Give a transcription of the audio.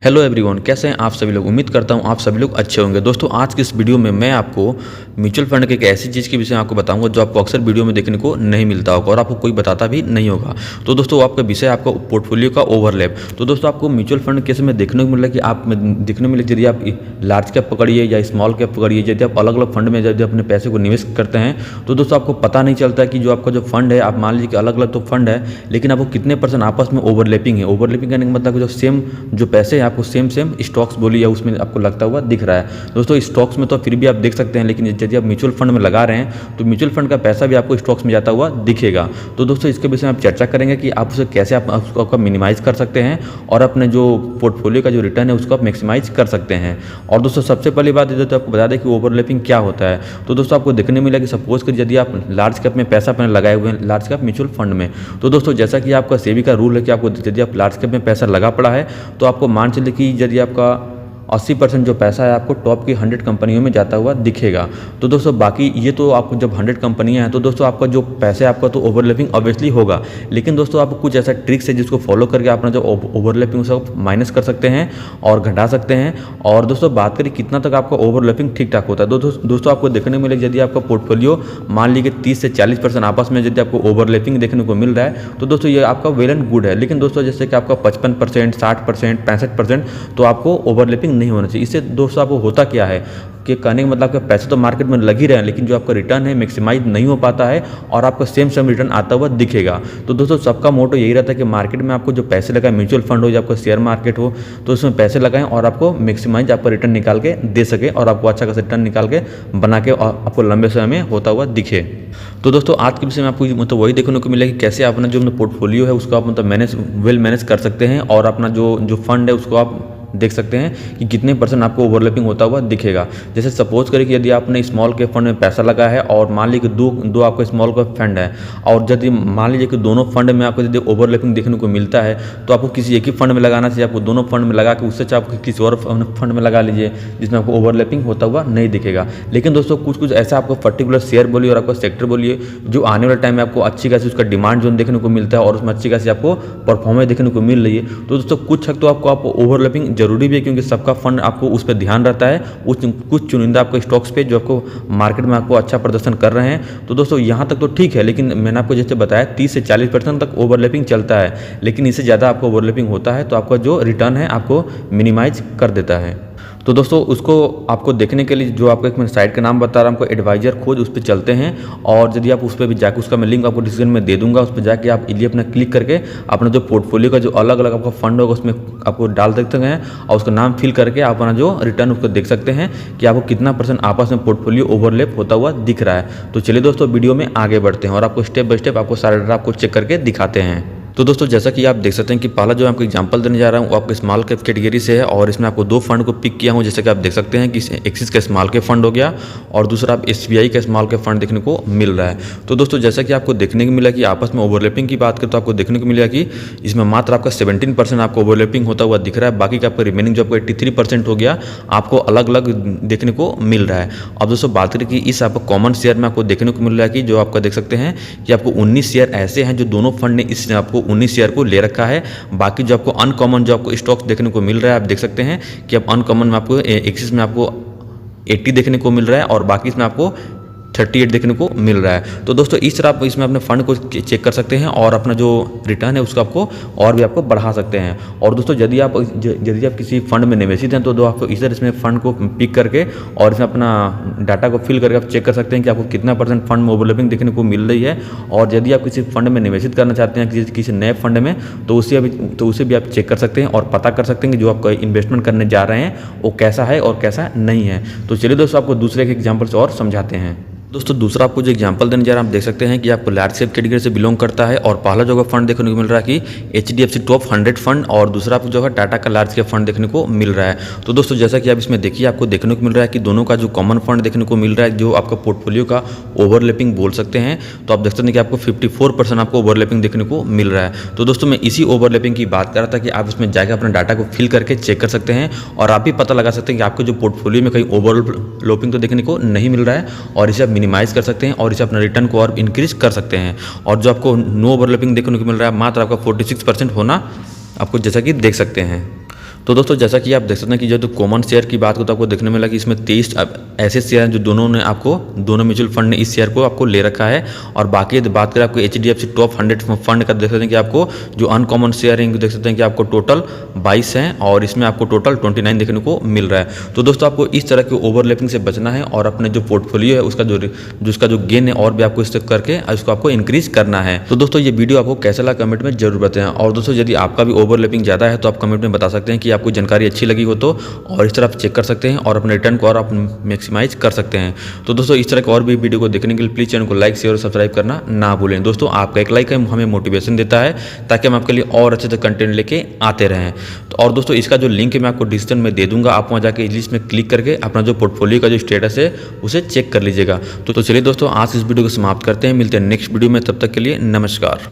Hello everyone, कैसे हैं आप सभी लोग। उम्मीद करता हूं आप सभी लोग अच्छे होंगे। दोस्तों, आज की इस वीडियो में मैं आपको म्यूचुअल फंड के एक ऐसी चीज़ के विषय में आपको बताऊंगा जो आपको अक्सर वीडियो में देखने को नहीं मिलता होगा और आपको कोई बताता भी नहीं होगा। तो दोस्तों, आपका विषय आपका पोर्टफोलियो का ओवरलैप। तो दोस्तों, आपको म्यूचुअल फंड केस में देखने को मिल रहा है कि आप देखने को मिले यदि आप लार्ज कैप पकड़िए या स्मॉल कैप पकड़िए, यदि आप अलग अलग फंड में यदि अपने पैसे को निवेश करते हैं तो दोस्तों आपको पता नहीं चलता कि जो आपका जो फंड है, आप मान लीजिए कि अलग अलग तो फंड है, लेकिन आपको कितने % आपस में ओवरलैपिंग है। ओवरलैपिंग करने का मतलब जो सेम जो पैसे हैं आपको सेम स्टॉक्स बोलिए या उसमें आपको लगता हुआ दिख रहा है। दोस्तों, स्टॉक्स में तो फिर भी आप देख सकते हैं, लेकिन यदि आप म्यूचुअल फंड में लगा रहे हैं तो म्यूचुअल फंड का पैसा भी आपको स्टॉक्स में जाता हुआ दिखेगा। तो दोस्तों, इसके विषय में आप चर्चा करेंगे कि आप उसे कैसे आप मिनिमाइज कर सकते हैं और अपने जो पोर्टफोलियो का जो रिटर्न है उसको आप मैक्सिमाइज कर सकते हैं। और दोस्तों, सबसे पहली बात तो आपको बता दें कि ओवरलैपिंग क्या होता है। तो दोस्तों, आपको देखने मिलेगा कि सपोज कर यदि आप लार्ज कैप में पैसा अपने लगाए हुए हैं, लार्ज कैप म्यूचुअल फंड में, तो दोस्तों जैसा कि आपका सेबी का रूल है कि आपको यदि आप लार्ज कैप में पैसा लगा पड़ा है तो आपको मान चलिए कि यदि आपका 80% जो पैसा है आपको टॉप की 100 कंपनियों में जाता हुआ दिखेगा। तो दोस्तों, बाकी ये तो आपको जब 100 कंपनियां हैं तो दोस्तों आपका जो पैसा है आपका तो ओवरलैपिंग ऑब्वियसली होगा, लेकिन दोस्तों आपको कुछ ऐसा ट्रिक्स है जिसको फॉलो करके अपना जो ओवरलैपिंग उसको माइनस कर सकते हैं और घटा सकते हैं। और दोस्तों, बात करें कितना तक आपका ओवरलैपिंग ठीक ठाक होता है। दोस्तों आपको देखने को मिलेगा यदि आपका पोर्टफोलियो मान लीजिए 30 से 40% आपस में यदि आपको ओवरलैपिंग देखने को मिल रहा है तो दोस्तों ये आपका वेल एंड गुड है। लेकिन दोस्तों, जैसे कि आपका 55%, 60%, 65% तो आपको ओवरलैपिंग नहीं होना चाहिए। इससे दोस्तों आपको होता क्या है कि कहने का मतलब आपके पैसे तो मार्केट में लग ही रहे हैं, लेकिन जो आपका रिटर्न है मैक्सिमाइज नहीं हो पाता है और आपका सेम रिटर्न आता हुआ दिखेगा। तो दोस्तों, सबका मोटो यही रहता है कि मार्केट में आपको जो पैसे लगाए, म्यूचुअल फंड हो या आपका शेयर मार्केट हो, तो उसमें पैसे लगाएं और आपको मैक्सिमाइज आपका रिटर्न निकाल के दे सके और आपको अच्छा खासा रिटर्न निकाल के बना के और आपको लंबे समय में होता हुआ दिखे। तो दोस्तों, आज के विषय में आपको मतलब वही देखने को मिलेगा कि कैसे अपना जो पोर्टफोलियो है उसको आप मतलब वेल मैनेज कर सकते हैं और अपना जो फंड है उसको आप देख सकते हैं कि कितने % आपको ओवरलैपिंग होता हुआ दिखेगा। जैसे सपोज करें कि यदि आपने स्मॉल कैप फंड में पैसा लगा है और मान लीजिए कि दो आपका स्मॉल कैप फंड है और यदि मान लीजिए कि दोनों फंड में आपको यदि ओवरलैपिंग देखने को मिलता है तो आपको किसी एक ही फंड में लगाना चाहिए। आपको दोनों फंड में लगा के उससे आप किसी और फंड में लगा लीजिए जिसमें आपको ओवरलैपिंग होता हुआ नहीं दिखेगा। लेकिन दोस्तों, कुछ ऐसा आपको पर्टिकुलर शेयर बोलिए और आपका सेक्टर बोलिए जो आने वाले टाइम में आपको अच्छी खासी उसका डिमांड जोन देखने को मिलता है और उसमें अच्छी खासी आपको परफॉर्मेंस देखने को मिल रही है। तो दोस्तों, कुछ हद तो आपको ओवरलैपिंग जरूरी भी है, क्योंकि सबका फंड आपको उस पर ध्यान रहता है कुछ चुनिंदा आपको स्टॉक्स पे जो आपको मार्केट में आपको अच्छा प्रदर्शन कर रहे हैं। तो दोस्तों, यहाँ तक तो ठीक है, लेकिन मैंने आपको जैसे बताया 30 से 40% तक ओवरलैपिंग चलता है, लेकिन इससे ज़्यादा आपको ओवरलैपिंग होता है तो आपका जो रिटर्न है आपको मिनिमाइज कर देता है। तो दोस्तों, उसको आपको देखने के लिए जो आपको एक मैं साइट का नाम बता रहा हूँ आपको, एडवाइजर खोज, उस पर चलते हैं और यदि आप उस पर भी जाकर उसका मैं लिंक आपको डिस्क्रिप्शन में दे दूंगा, उस पर जाके आप इजीली अपना क्लिक करके अपना जो पोर्टफोलियो का जो अलग अलग आपका फंड होगा उसमें आपको डाल सकते हैं और उसका नाम फिल करके आप अपना जो रिटर्न उसको देख सकते हैं कि आपको कितना % आपस में पोर्टफोलियो ओवरलैप होता हुआ दिख रहा है। तो चलिए दोस्तों, वीडियो में आगे बढ़ते हैं और आपको स्टेप बाय स्टेप आपको सारे डाटा आपको चेक करके दिखाते हैं। तो दोस्तों, जैसा कि आप देख सकते हैं कि पहला जो आपको एग्जांपल देने जा रहा हूँ वो आपको स्मॉल कैप कैटेगरी से है और इसमें आपको 2 फंड को पिक किया हूँ। जैसे कि आप देख सकते हैं कि एक्सिस का स्मॉल कैप फंड हो गया और दूसरा आप SBI का स्मॉल कैप फंड देखने को मिल रहा है। तो दोस्तों, जैसा कि आपको देखने को मिला कि आपस में ओवरलैपिंग की बात करें तो आपको देखने को मिलेगा कि इसमें मात्र आपका 17% आपको ओवरलैपिंग होता हुआ दिख रहा है, बाकी का आपका रिमेनिंग जो आपको 83% हो गया आपको अलग अलग देखने को मिल रहा है। अब दोस्तों, बात करें कि इस आपको कॉमन शेयर में आपको देखने को मिल रहा है कि जो आपका देख सकते हैं कि आपको 19 शेयर ऐसे हैं जो दोनों फंड ने इस आपको 19 शेयर को ले रखा है। बाकी जो आपको अनकॉमन जो आपको स्टॉक्स देखने को मिल रहा है, आप देख सकते हैं कि आप अनकॉमन में आपको एक्सिस में आपको 80 देखने को मिल रहा है और बाकी इसमें आपको 38 देखने को मिल रहा है। तो दोस्तों, इस तरह आप इसमें अपने फंड को चेक कर सकते हैं और अपना जो रिटर्न है उसको आपको और भी आपको बढ़ा सकते हैं। और दोस्तों, यदि आप किसी फंड में निवेशित हैं तो आपको इस तरह इसमें फंड को पिक करके और इसमें अपना डाटा को फिल करके आप चेक कर सकते हैं कि आपको कितना % फंड में ओवरलैपिंग देखने को मिल रही है। और यदि आप किसी फंड में निवेशित करना चाहते हैं किसी नए फंड में तो उसे भी आप चेक कर सकते हैं और पता कर सकते हैं कि जो आप इन्वेस्टमेंट करने जा रहे हैं वो कैसा है और कैसा नहीं है। तो चलिए दोस्तों, आपको दूसरे के एग्जाम्पल से और समझाते हैं। दोस्तों, दूसरा आपको जो एग्जांपल देने जा रहा है आप देख सकते हैं कि आपको लार्ज कैप कैटेगरी से बिलोंग करता है और पहला जो फंड देखने को मिल रहा है कि HDFC टॉप 100 फंड और दूसरा आपको जो है टाटा का लार्ज कैप फंड देखने को मिल रहा है। तो दोस्तों, जैसा कि आप इसमें देखिए आपको देखने को मिल रहा है कि दोनों का जो कॉमन फंड देखने को मिल रहा है जो आपका पोर्टफोलियो का ओवरलैपिंग बोल सकते हैं। तो आप देख सकते हैं कि आपको 54% आपको ओवरलैपिंग देखने को मिल रहा है। तो दोस्तों, मैं इसी ओवरलैपिंग की बात कर रहा था कि आप इसमें जाकर अपना डाटा को फिल करके चेक कर सकते हैं और आप भी पता लगा सकते हैं कि आपके जो पोर्टफोलियो में कहीं ओवरलैपिंग तो देखने को नहीं मिल रहा है और इसे आप मिनिमाइज कर सकते हैं और इसे अपना रिटर्न को और इंक्रीज कर सकते हैं। और जो आपको नो ओवरलैपिंग देखने को मिल रहा है मात्र आपका 46% होना आपको जैसा कि देख सकते हैं। तो दोस्तों जैसा कि आप देख सकते हैं कि जो कॉमन शेयर की बात को तो आपको देखने मिला कि इसमें 23 ऐसे शेयर हैं जो दोनों म्यूचुअल फंड ने इस शेयर को आपको ले रखा है। और बाकी बात करें आपको HDFC टॉप 100 फंड का देख सकते हैं कि आपको जो अनकॉमन शेयर हैं देख सकते हैं कि आपको टोटल 22 हैं और इसमें आपको टोटल 29 देखने को मिल रहा है। तो दोस्तों आपको इस तरह के ओवरलैपिंग से बचना है और अपने जो पोर्टफोलियो है उसका जो गेन है और भी आपको इस करके उसको आपको इंक्रीज करना है। तो दोस्तों ये वीडियो आपको कैसा लगा कमेंट में जरूर बताएं। और दोस्तों यदि आपका भी ओवरलैपिंग ज़्यादा है तो आप कमेंट में बता सकते हैं कि आपको जानकारी अच्छी लगी हो तो, और इस तरह आप चेक कर सकते हैं और अपने रिटर्न को और आप मैक्सिमाइज कर सकते हैं। तो दोस्तों इस तरह के और भी वीडियो को देखने के लिए प्लीज़ चैनल को लाइक शेयर और सब्सक्राइब करना ना भूलें। दोस्तों आपका एक लाइक हमें मोटिवेशन देता है ताकि हम आपके लिए और अच्छे से कंटेंट लेके आते रहें। तो और दोस्तों इसका जो लिंक है मैं आपको डिस्क्रिप्शन में दे दूंगा, आप वहाँ जाके इस लिस्ट में क्लिक करके अपना जो पोर्टफोलियो का जो स्टेटस है उसे चेक कर लीजिएगा। तो चलिए दोस्तों आज इस वीडियो को समाप्त करते हैं, मिलते हैं नेक्स्ट वीडियो में, तब तक के लिए नमस्कार।